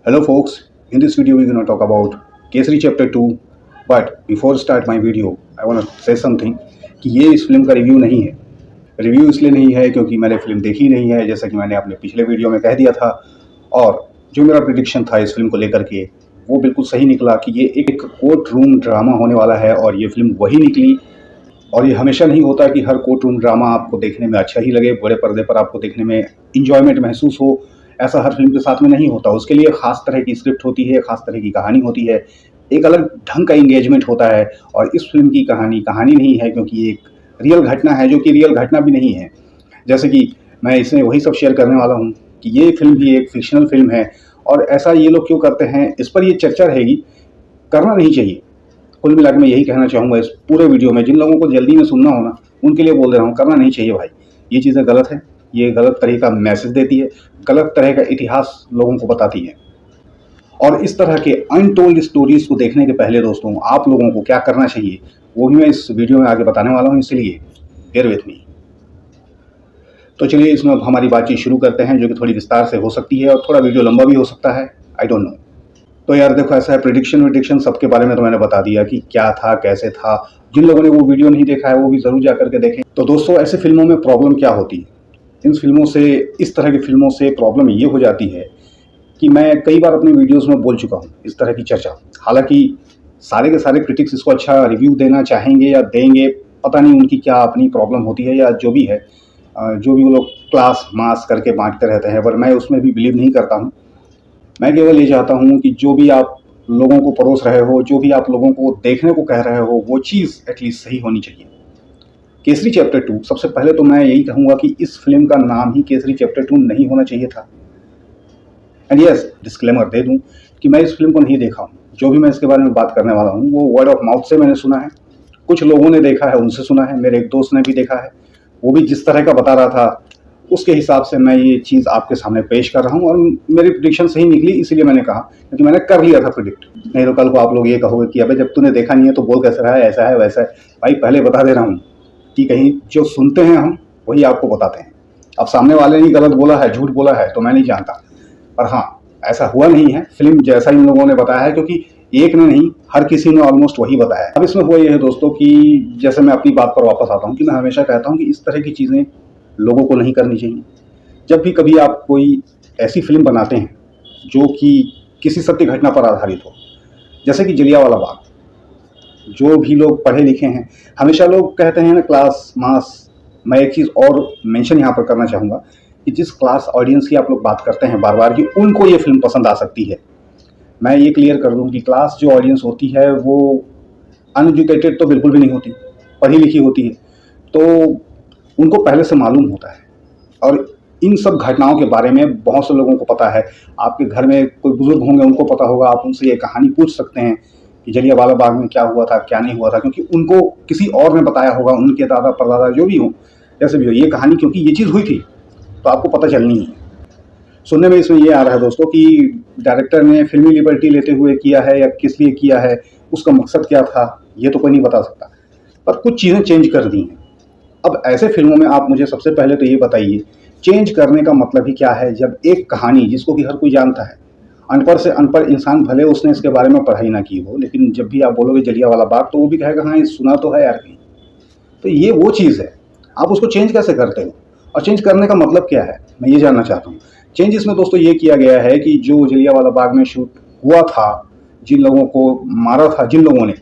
Hello folks, in this video we're going to talk about Kesari chapter 2। But before start my video I want to say something कि ये इस film का review नहीं है। Review इसलिए नहीं है क्योंकि मैंने फिल्म देखी नहीं है, जैसा कि मैंने अपने पिछले वीडियो में कह दिया था। और जो मेरा प्रेडिक्शन था इस फिल्म को लेकर के वो बिल्कुल सही निकला कि ये एक कोर्ट रूम ड्रामा होने वाला है और ये फिल्म वही निकली। और ये हमेशा नहीं होता कि हर कोर्ट रूम ड्रामा आपको देखने में अच्छा ही लगे, बड़े पर्दे पर आपको देखने में इंजॉयमेंट महसूस हो, ऐसा हर फिल्म के साथ में नहीं होता। उसके लिए खास तरह की स्क्रिप्ट होती है, खास तरह की कहानी होती है, एक अलग ढंग का इंगेजमेंट होता है। और इस फिल्म की कहानी नहीं है क्योंकि एक रियल घटना है जो कि रियल घटना भी नहीं है। जैसे कि मैं इसमें वही सब शेयर करने वाला हूँ कि ये फिल्म भी एक फिक्शनल फिल्म है और ऐसा ये लोग क्यों करते हैं इस पर ये चर्चा रहेगी। करना नहीं चाहिए। कुल मिला के मैं यही कहना चाहूँगा इस पूरे वीडियो में, जिन लोगों को जल्दी में सुनना हो ना उनके लिए बोल दे रहा हूँ, करना नहीं चाहिए भाई। ये चीज़ें गलत है, ये गलत तरह का मैसेज देती है, गलत तरह का इतिहास लोगों को बताती है। और इस तरह के अनटोल्ड स्टोरीज को देखने के पहले दोस्तों आप लोगों को क्या करना चाहिए वो भी मैं इस वीडियो में आगे बताने वाला हूँ, इसलिए बेयर विथ मी। तो चलिए इसमें अब हमारी बातचीत शुरू करते हैं, जो कि थोड़ी विस्तार से हो सकती है और थोड़ा वीडियो लंबा भी हो सकता है, आई डोंट नो। तो यार देखो, ऐसा है, प्रेडिक्शन सबके बारे में तो मैंने बता दिया कि क्या था कैसे था। जिन लोगों ने वो वीडियो नहीं देखा है वो भी ज़रूर जा करके देखें। तो दोस्तों ऐसे फिल्मों में प्रॉब्लम क्या होती है, इन फिल्मों से, इस तरह की फिल्मों से प्रॉब्लम ये हो जाती है कि मैं कई बार अपनी वीडियोस में बोल चुका हूँ इस तरह की चर्चा। हालांकि सारे के सारे क्रिटिक्स इसको अच्छा रिव्यू देना चाहेंगे या देंगे, पता नहीं उनकी क्या अपनी प्रॉब्लम होती है या जो भी है, जो भी वो लोग क्लास मास करके बांटते रहते हैं, पर मैं उसमें भी बिलीव नहीं करता हूँ। मैं केवल ये चाहता हूँ कि जो भी आप लोगों को परोस रहे हो, जो भी आप लोगों को देखने को कह रहे हो, वो चीज़ एटलीस्ट सही होनी चाहिए। केसरी चैप्टर 2, सबसे पहले तो मैं यही कहूँगा कि इस फिल्म का नाम ही केसरी चैप्टर 2 नहीं होना चाहिए था। एंड यस, डिस्क्लेमर दे दूँ कि मैं इस फिल्म को नहीं देखा हूँ। जो भी मैं इसके बारे में बात करने वाला हूँ वो वर्ड ऑफ माउथ से मैंने सुना है, कुछ लोगों ने देखा है उनसे सुना है, मेरे एक दोस्त ने भी देखा है, वो भी जिस तरह का बता रहा था उसके हिसाब से मैं ये चीज़ आपके सामने पेश कर रहा हूँ। और मेरी प्रेडिक्शन सही निकली, इसीलिए मैंने कहा, क्योंकि मैंने कर लिया था प्रेडिक्ट। नहीं तो कल को आप लोग ये कहोगे कि अबे जब तूने देखा नहीं है तो बोल कैसे रहा है, ऐसा है वैसा है। भाई पहले बता दे रहा हूँ कि कहीं जो सुनते हैं हम वही आपको बताते हैं। अब सामने वाले ने गलत बोला है, झूठ बोला है तो मैं नहीं जानता, पर हाँ ऐसा हुआ नहीं है फिल्म जैसा इन लोगों ने बताया है, क्योंकि एक ने नहीं हर किसी ने ऑलमोस्ट वही बताया है। अब इसमें हुआ ये है दोस्तों कि जैसे मैं अपनी बात पर वापस आता हूँ कि मैं हमेशा कहता हूँ कि इस तरह की चीज़ें लोगों को नहीं करनी चाहिए। जब भी कभी आप कोई ऐसी फिल्म बनाते हैं जो कि किसी सत्य घटना पर आधारित हो, जैसे कि जलियांवाला बाग, जो भी लोग पढ़े लिखे हैं, हमेशा लोग कहते हैं ना क्लास मास। मैं एक चीज़ और मेंशन यहाँ पर करना चाहूँगा कि जिस क्लास ऑडियंस की आप लोग बात करते हैं बार बार कि उनको ये फिल्म पसंद आ सकती है, मैं ये क्लियर कर दूँ कि क्लास जो ऑडियंस होती है वो अनएजुकेटेड तो बिल्कुल भी नहीं होती, पढ़ी लिखी होती है, तो उनको पहले से मालूम होता है और इन सब घटनाओं के बारे में बहुत से लोगों को पता है। आपके घर में कोई बुजुर्ग होंगे, उनको पता होगा, आप उनसे ये कहानी पूछ सकते हैं कि जलियांवाला बाग में क्या हुआ था क्या नहीं हुआ था, क्योंकि उनको किसी और ने बताया होगा, उनके दादा परदादा जो भी हो, जैसे भी हो, ये कहानी क्योंकि ये चीज़ हुई थी तो आपको पता चलनी है। सुनने में इसमें ये आ रहा है दोस्तों कि डायरेक्टर ने फिल्मी लिबर्टी लेते हुए किया है या किस लिए किया है, उसका मकसद क्या था, ये तो कोई नहीं बता सकता, पर कुछ चीज़ें चेंज कर दी हैं। अब ऐसे फिल्मों में आप मुझे सबसे पहले तो ये बताइए, चेंज करने का मतलब ही क्या है। जब एक कहानी जिसको कि हर कोई जानता है, अनपढ़ से अनपढ़ इंसान भले उसने इसके बारे में पढ़ाई ना की हो, लेकिन जब भी आप बोलोगे जलियांवाला बाग तो वो भी कहेगा हाँ ये सुना तो है यार कहीं। तो ये वो चीज़ है, आप उसको चेंज कैसे करते हो और चेंज करने का मतलब क्या है, मैं ये जानना चाहता हूँ। चेंज इसमें दोस्तों ये किया गया है कि जो जलियांवाला बाग में शूट हुआ था, जिन लोगों को मारा था जिन लोगों ने,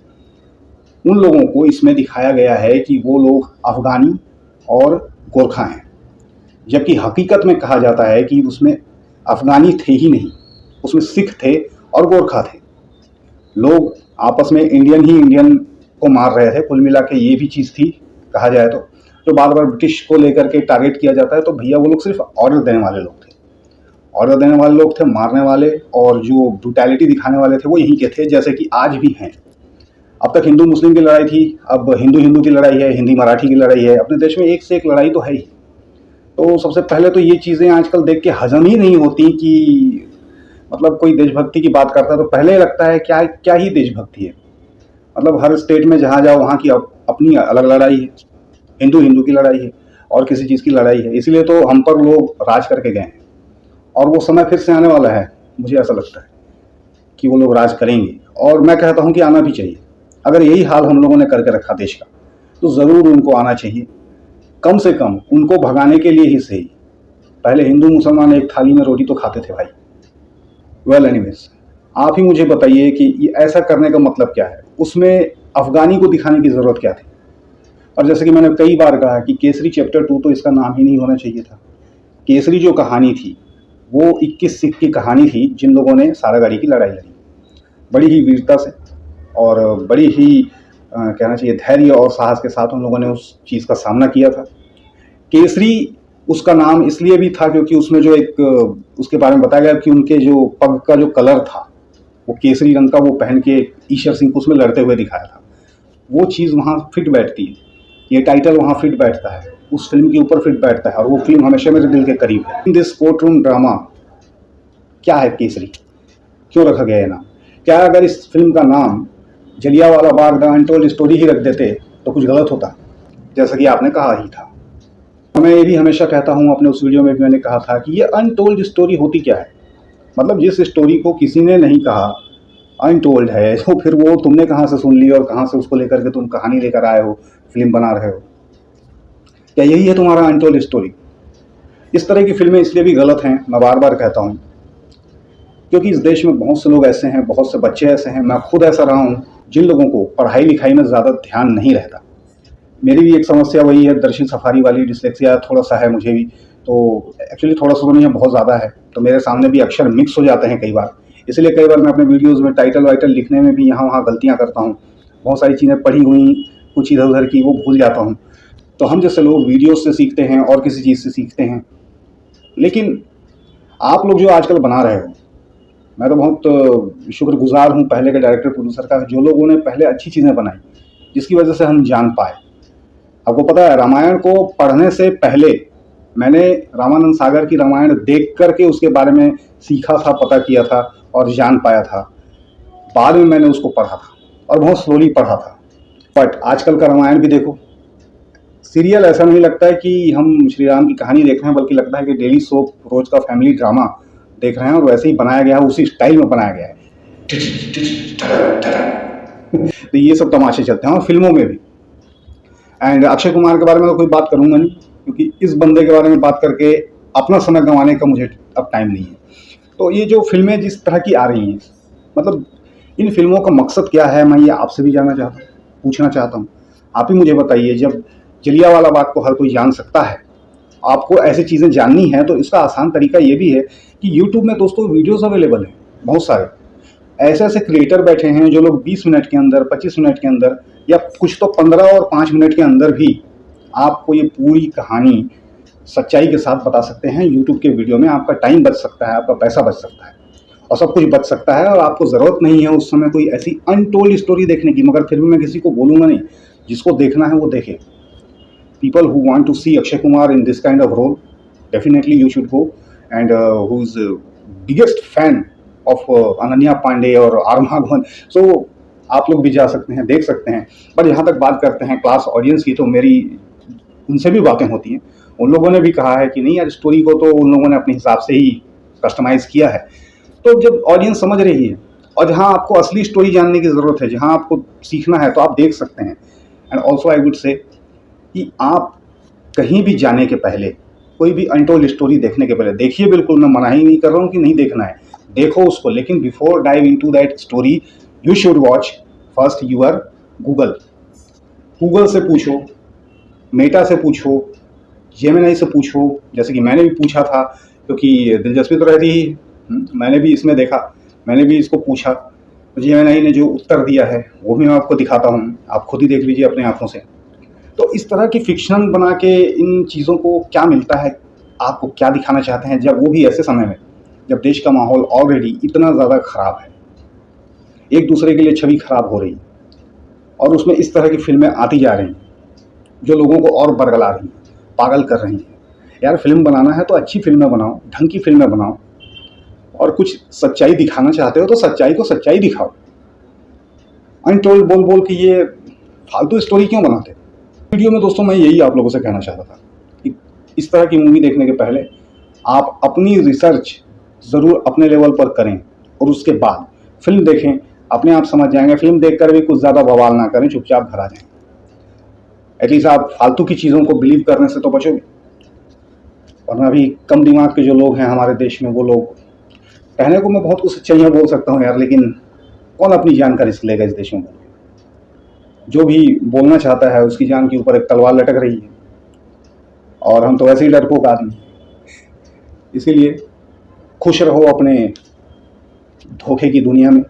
उन लोगों को इसमें दिखाया गया है कि वो लोग अफगानी और गोरखा हैं, जबकि हकीकत में कहा जाता है कि उसमें अफगानी थे ही नहीं, उसमें सिख थे और गोरखा थे। लोग आपस में इंडियन ही इंडियन को मार रहे थे। कुल मिला के ये भी चीज़ थी कहा जाए तो, जो बार बार ब्रिटिश को लेकर के टारगेट किया जाता है, तो भैया वो लोग सिर्फ ऑर्डर देने वाले लोग थे, ऑर्डर देने वाले लोग थे, मारने वाले और जो ब्रूटैलिटी दिखाने वाले थे वो यहीं के थे, जैसे कि आज भी हैं। अब तक हिंदू मुस्लिम की लड़ाई थी, अब हिंदू हिंदू की लड़ाई है, हिंदी मराठी की लड़ाई है। अपने देश में एक से एक लड़ाई तो है ही। तो सबसे पहले तो ये चीज़ें आजकल देख के हजम ही नहीं होती कि मतलब कोई देशभक्ति की बात करता है तो पहले लगता है क्या क्या ही देशभक्ति है। मतलब हर स्टेट में जहाँ जाओ वहाँ की अपनी अलग लड़ाई है, हिंदू हिंदू की लड़ाई है और किसी चीज़ की लड़ाई है। इसीलिए तो हम पर लोग राज करके गए हैं और वो समय फिर से आने वाला है। मुझे ऐसा लगता है कि वो लोग राज करेंगे, और मैं कहता हूँ कि आना भी चाहिए। अगर यही हाल हम लोगों ने करके रखा देश का, तो ज़रूर उनको आना चाहिए। कम से कम उनको भगाने के लिए ही सही। पहले हिंदू मुसलमान एक थाली में रोटी तो खाते थे भाई। वेल एनीवेज, आप ही मुझे बताइए कि ये ऐसा करने का मतलब क्या है, उसमें अफगानी को दिखाने की ज़रूरत क्या थी। और जैसे कि मैंने कई बार कहा कि केसरी चैप्टर 2 तो इसका नाम ही नहीं होना चाहिए था। केसरी जो कहानी थी वो 21 सिख की कहानी थी, जिन लोगों ने सारागाड़ी की लड़ाई लड़ी बड़ी ही वीरता से और बड़ी ही कहना चाहिए धैर्य और साहस के साथ उन लोगों ने उस चीज़ का सामना किया था। केसरी उसका नाम इसलिए भी था क्योंकि उसमें जो एक उसके बारे में बताया गया कि उनके जो पग का जो कलर था वो केसरी रंग का, वो पहन के ईश्वर सिंह को उसमें लड़ते हुए दिखाया था। वो चीज़ वहाँ फिट बैठती है, ये टाइटल वहाँ फिट बैठता है, उस फिल्म के ऊपर फिट बैठता है, और वो फिल्म हमेशा मेरे दिल के करीब है। In this court room drama क्या है केसरी, क्यों रखा गया है नाम? क्या अगर इस फिल्म का नाम Jallianwala Bagh the untold story ही रख देते तो कुछ गलत होता, जैसा कि आपने कहा ही था। मैं ये भी हमेशा कहता हूँ, अपने उस वीडियो में भी मैंने कहा था कि ये अनटोल्ड स्टोरी होती क्या है। मतलब जिस स्टोरी को किसी ने नहीं कहा अनटोल्ड है, तो फिर वो तुमने कहाँ से सुन ली और कहाँ से उसको लेकर के तुम कहानी लेकर आए हो, फिल्म बना रहे हो। क्या यही है तुम्हारा अनटोल्ड स्टोरी? इस तरह की फिल्में इसलिए भी गलत हैं, मैं बार बार कहता हूँ, क्योंकि इस देश में बहुत से लोग ऐसे हैं, बहुत से बच्चे ऐसे हैं, मैं खुद ऐसा रहा हूँ, जिन लोगों को पढ़ाई लिखाई में ज़्यादा ध्यान नहीं रहता। मेरी भी एक समस्या वही है, दर्शन सफारी वाली, डिस्लेक्सिया थोड़ा सा है मुझे भी। तो एक्चुअली थोड़ा सा तो नहीं है, बहुत ज़्यादा है, तो मेरे सामने भी अक्षर मिक्स हो जाते हैं कई बार। इसलिए कई बार मैं अपने वीडियोज़ में टाइटल वाइटल लिखने में भी यहाँ वहाँ गलतियाँ करता हूँ। बहुत सारी चीज़ें पढ़ी हुई कुछ इधर उधर की वो भूल जाता हूँ। तो हम जैसे लोग वीडियोज़ से सीखते हैं और किसी चीज़ से सीखते हैं, लेकिन आप लोग जो आजकल बना रहे हो, मैं तो बहुत शुक्रगुजार हूँ पहले के डायरेक्टर प्रोड्यूसर का, जो लोगों ने पहले अच्छी चीज़ें बनाई जिसकी वजह से हम जान पाए। आपको पता है, रामायण को पढ़ने से पहले मैंने रामानंद सागर की रामायण देख करके उसके बारे में सीखा था, पता किया था और जान पाया था। बाद में मैंने उसको पढ़ा था और बहुत स्लोली पढ़ा था। बट आजकल का रामायण भी देखो, सीरियल ऐसा नहीं लगता है कि हम श्री राम की कहानी देख रहे हैं, बल्कि लगता है कि डेली सोप, रोज का फैमिली ड्रामा देख रहे हैं, और वैसे ही बनाया गया है, उसी स्टाइल में बनाया गया है। तो ये सब तमाशे चलते हैं, और फिल्मों में भी। एंड अक्षय कुमार के बारे में तो कोई बात करूंगा नहीं, क्योंकि इस बंदे के बारे में बात करके अपना समय गंवाने का मुझे अब टाइम नहीं है। तो ये जो फिल्में जिस तरह की आ रही हैं, मतलब इन फिल्मों का मकसद क्या है, मैं ये आपसे भी जानना चाहता हूँ, पूछना चाहता हूँ। आप ही मुझे बताइए। जब जलियांवाला बाग को हर कोई जान सकता है, आपको ऐसी चीज़ें जाननी है, तो इसका आसान तरीका ये भी है कि यूट्यूब में दोस्तों वीडियोज़ अवेलेबल हैं बहुत सारे। ऐसे ऐसे क्रिएटर बैठे हैं जो लोग 20 मिनट के अंदर, 25 मिनट के अंदर, या कुछ तो 15 और 5 मिनट के अंदर भी आपको ये पूरी कहानी सच्चाई के साथ बता सकते हैं। यूट्यूब के वीडियो में आपका टाइम बच सकता है, आपका पैसा बच सकता है और सब कुछ बच सकता है, और आपको ज़रूरत नहीं है उस समय कोई ऐसी अनटोल्ड स्टोरी देखने की। मगर फिर भी मैं किसी को बोलूँगा नहीं, जिसको देखना है वो देखे। People who want to see Akshay Kumar in this kind of role, definitely you should go. And who's biggest fan of Ananya Pandey और आरमागवन, so आप लोग भी जा सकते हैं, देख सकते हैं। पर यहाँ तक बात करते हैं क्लास ऑडियंस की, तो मेरी उनसे भी बातें होती हैं। उन लोगों ने भी कहा है कि नहीं यार, स्टोरी को तो उन लोगों ने अपने हिसाब से ही कस्टमाइज़ किया है। तो जब ऑडियंस समझ रही है, और जहाँ आपको असली स्टोरी जानने की ज़रूरत है, जहाँ आपको सीखना है, तो आप देख सकते हैं। And also I would say कि आप कहीं भी जाने के पहले, कोई भी अनटोल्ड स्टोरी देखने के पहले देखिए। बिल्कुल मैं मना ही नहीं कर रहा हूँ कि नहीं देखना है, देखो उसको, लेकिन before dive into that story you should watch first your Google. Google से पूछो, मेटा से पूछो, जेमिनी से पूछो, जैसे कि मैंने भी पूछा था, क्योंकि दिलचस्पी तो रहती ही। मैंने भी इसमें देखा, मैंने भी इसको पूछा, जेमिनी ने जो उत्तर दिया है वो भी मैं आपको दिखाता हूँ, आप खुद ही देख लीजिए अपने आँखों से। तो इस तरह की फिक्शन बना के इन चीज़ों को क्या मिलता है, आपको क्या दिखाना चाहते हैं, जब वो भी ऐसे समय में जब देश का माहौल ऑलरेडी इतना ज़्यादा ख़राब है, एक दूसरे के लिए छवि खराब हो रही है, और उसमें इस तरह की फिल्में आती जा रही हैं जो लोगों को और बरगला रही हैं, पागल कर रही हैं। यार फिल्म बनाना है तो अच्छी फिल्में बनाओ, ढंग की फिल्में बनाओ, और कुछ सच्चाई दिखाना चाहते हो तो सच्चाई को सच्चाई दिखाओ। अनटोल्ड बोल बोल के ये फालतू स्टोरी क्यों बनाते? वीडियो में दोस्तों मैं यही आप लोगों से कहना चाहता था कि इस तरह की मूवी देखने के पहले आप अपनी रिसर्च ज़रूर अपने लेवल पर करें और उसके बाद फिल्म देखें, अपने आप समझ जाएंगे। फिल्म देखकर भी कुछ ज़्यादा बवाल ना करें, चुपचाप घर आ जाएं। एटलीस्ट आप फालतू की चीज़ों को बिलीव करने से तो बचोगे। वरना अभी कम दिमाग के जो लोग हैं हमारे देश में, वो लोग, कहने को मैं बहुत कुछ सच्चाइयाँ बोल सकता हूँ यार, लेकिन कौन अपनी जान का रिस्क लेगा इस देश में। जो भी बोलना चाहता है उसकी जान के ऊपर एक तलवार लटक रही है, और हम तो वैसे ही डरपोक आदमी हैं। इसीलिए खुश रहो अपने धोखे की दुनिया में।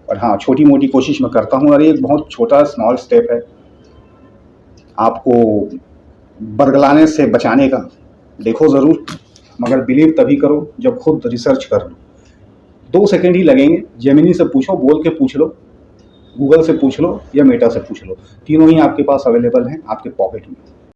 और हाँ, छोटी मोटी कोशिश मैं करता हूँ, और एक बहुत छोटा स्मॉल स्टेप है आपको बरगलाने से बचाने का। देखो ज़रूर, मगर बिलीव तभी करो जब खुद रिसर्च कर लो। 2 सेकंड ही लगेंगे। जेमिनी से पूछो, बोल के पूछ लो, गूगल से पूछ लो या मेटा से पूछ लो, तीनों ही आपके पास अवेलेबल हैं, आपके पॉकेट में।